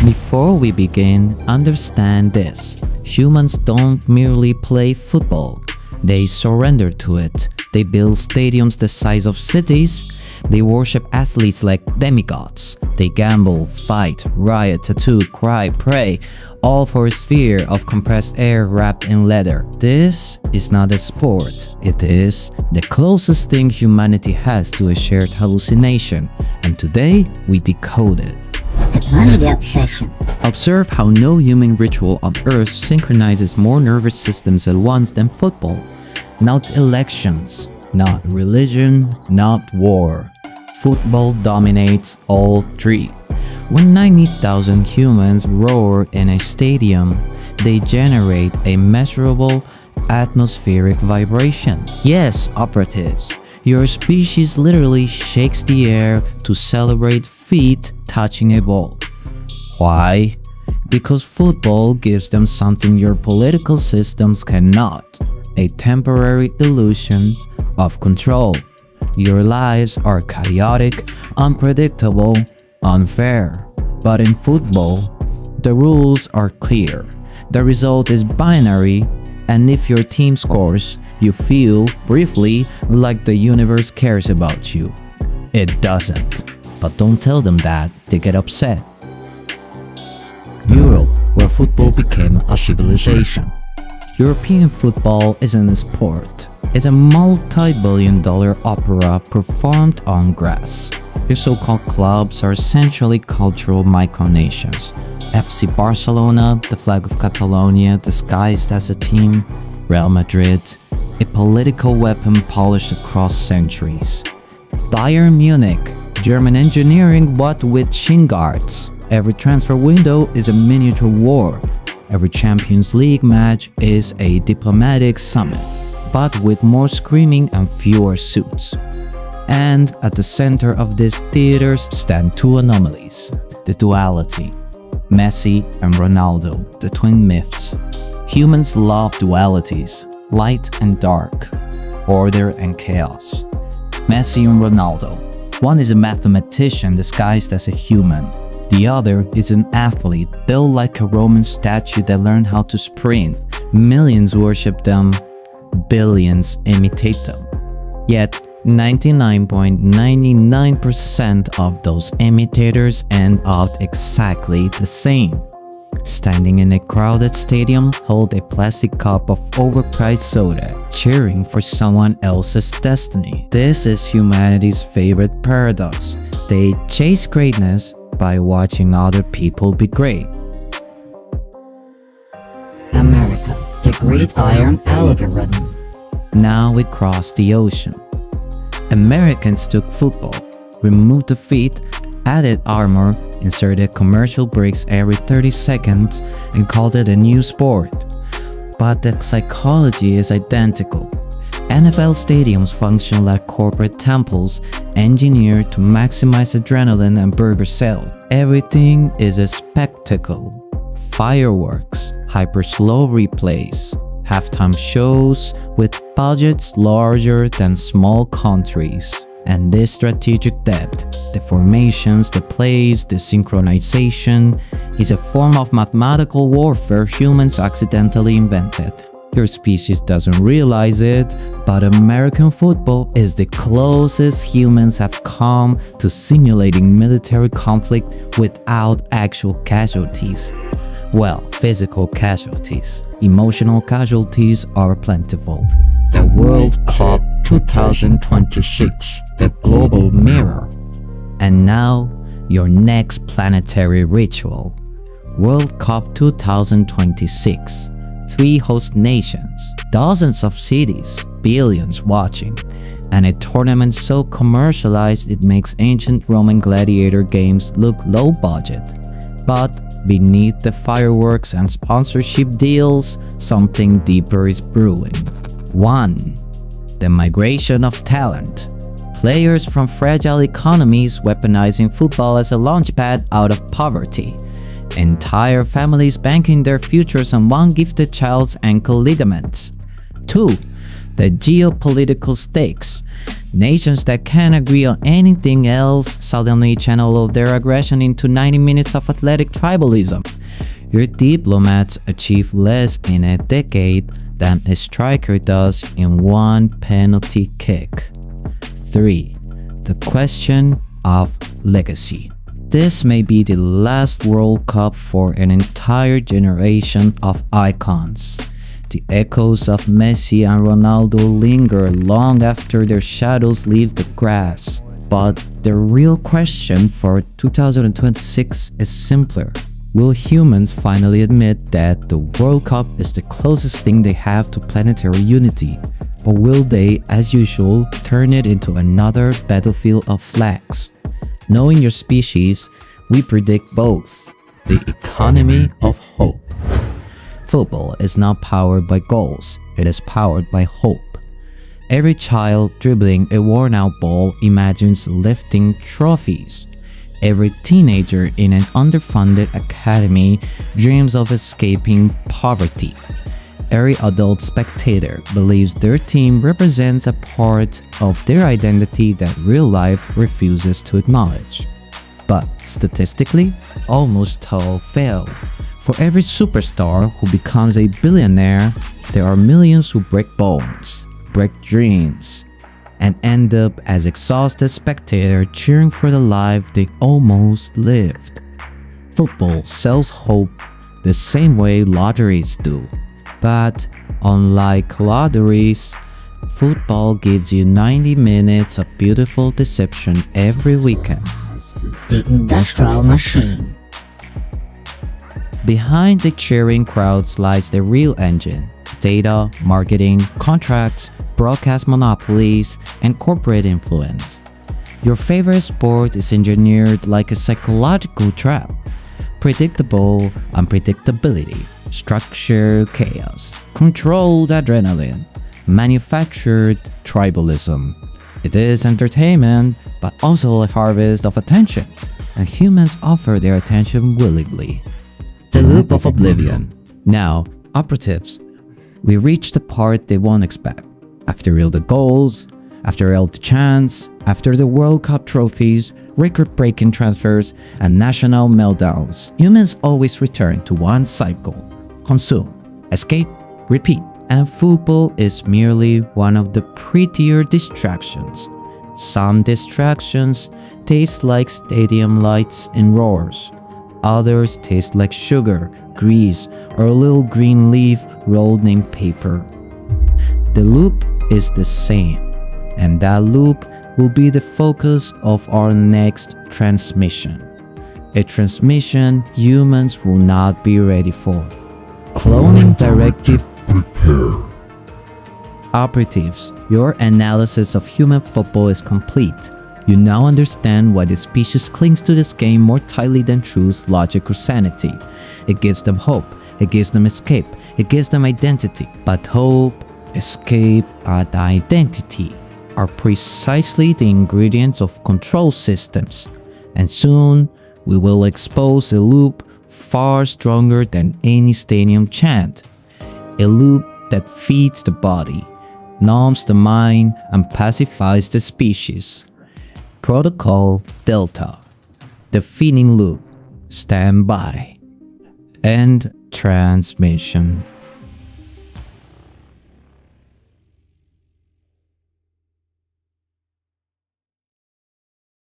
Before we begin, understand this. Humans don't merely play football. They surrender to it. They build stadiums the size of cities. They worship athletes like demigods. They gamble, fight, riot, tattoo, cry, pray, all for a sphere of compressed air wrapped in leather. This is not a sport. It is the closest thing humanity has to a shared hallucination. And today, we decode it. The Planetary obsession. Observe how no human ritual on Earth synchronizes more nervous systems at once than football. Not elections, not religion, not war. Football dominates all three. When 90,000 humans roar in a stadium, they generate a measurable atmospheric vibration. Yes, operatives, your species literally shakes the air to celebrate feet touching a ball. Why? Because football gives them something your political systems cannot. A temporary illusion of control. Your lives are chaotic, unpredictable, unfair. But in football, the rules are clear. The result is binary, and if your team scores, you feel, briefly, like the universe cares about you. It doesn't. But don't tell them that, they get upset. Europe, where football became a civilization. European football isn't a sport. It's a multi-billion-dollar opera performed on grass. Your so-called clubs are essentially cultural micronations. FC Barcelona, the flag of Catalonia disguised as a team. Real Madrid, a political weapon polished across centuries. Bayern Munich, German engineering but with shin guards. Every transfer window is a miniature war. Every Champions League match is a diplomatic summit, but with more screaming and fewer suits. And at the center of this theater stand two anomalies: the duality, Messi and Ronaldo, the twin myths. Humans love dualities, light and dark, order and chaos. Messi and Ronaldo. One is a mathematician disguised as a human. The other is an athlete built like a Roman statue that learned how to sprint. Millions worship them, billions imitate them. Yet, 99.99% of those imitators end out exactly the same. Standing in a crowded stadium, hold a plastic cup of overpriced soda, cheering for someone else's destiny. This is humanity's favorite paradox. They chase greatness by watching other people be great. America, the gridiron algorithm. Now we cross the ocean. Americans took football, removed the feet, added armor, inserted commercial breaks every 30 seconds, and called it a new sport. But the psychology is identical. NFL stadiums function like corporate temples, engineered to maximize adrenaline and burger sales. Everything is a spectacle. Fireworks, hyper-slow replays, halftime shows with budgets larger than small countries. And this strategic depth, the formations, the plays, the synchronization, is a form of mathematical warfare humans accidentally invented. Your species doesn't realize it, but American football is the closest humans have come to simulating military conflict without actual casualties. Well, physical casualties. Emotional casualties are plentiful. The World Cup 2026, the global mirror. And now, your next planetary ritual. World Cup 2026. 3 host nations, dozens of cities, billions watching, and a tournament so commercialized it makes ancient Roman gladiator games look low budget. But beneath the fireworks and sponsorship deals, something deeper is brewing. 1. The migration of talent. Players from fragile economies weaponizing football as a launchpad out of poverty. Entire families banking their futures on one gifted child's ankle ligaments. 2. The geopolitical stakes. Nations that can't agree on anything else suddenly channel their aggression into 90 minutes of athletic tribalism. Your diplomats achieve less in a decade than a striker does in one penalty kick. 3. The question of legacy. This may be the last World Cup for an entire generation of icons. The echoes of Messi and Ronaldo linger long after their shadows leave the grass. But the real question for 2026 is simpler. Will humans finally admit that the World Cup is the closest thing they have to planetary unity? Or will they, as usual, turn it into another battlefield of flags? Knowing your species, we predict both. The economy of hope. Football is not powered by goals, it is powered by hope. Every child dribbling a worn-out ball imagines lifting trophies. Every teenager in an underfunded academy dreams of escaping poverty. Every adult spectator believes their team represents a part of their identity that real life refuses to acknowledge. But statistically, almost all fail. For every superstar who becomes a billionaire, there are millions who break bones, break dreams, and end up as exhausted spectators cheering for the life they almost lived. Football sells hope the same way lotteries do. But unlike lotteries, football gives you 90 minutes of beautiful deception every weekend. The industrial machine. Behind the cheering crowds lies the real engine: data, marketing, contracts, broadcast monopolies, and corporate influence. Your favorite sport is engineered like a psychological trap. Predictable unpredictability, structured chaos, controlled adrenaline, manufactured tribalism. It is entertainment, but also a harvest of attention, and humans offer their attention willingly. The loop of oblivion. Now, operatives, we reach the part they won't expect. After all the goals, after all the chants, after the World Cup trophies, record-breaking transfers, and national meltdowns, humans always return to one cycle: consume, escape, repeat. And football is merely one of the prettier distractions. Some distractions taste like stadium lights and roars. Others taste like sugar, grease, or a little green leaf rolled in paper. The loop is the same, and that loop will be the focus of our next transmission. A transmission humans will not be ready for. Cloning directive. Operatives, your analysis of human football is complete. You now understand why the species clings to this game more tightly than truth, logic, or sanity. It gives them hope, it gives them escape, it gives them identity. But hope, escape, and identity are precisely the ingredients of control systems. And soon, we will expose a loop far stronger than any stadium chant. A loop that feeds the body, numbs the mind, and pacifies the species. Protocol Delta. The feeding loop. Stand by. End transmission.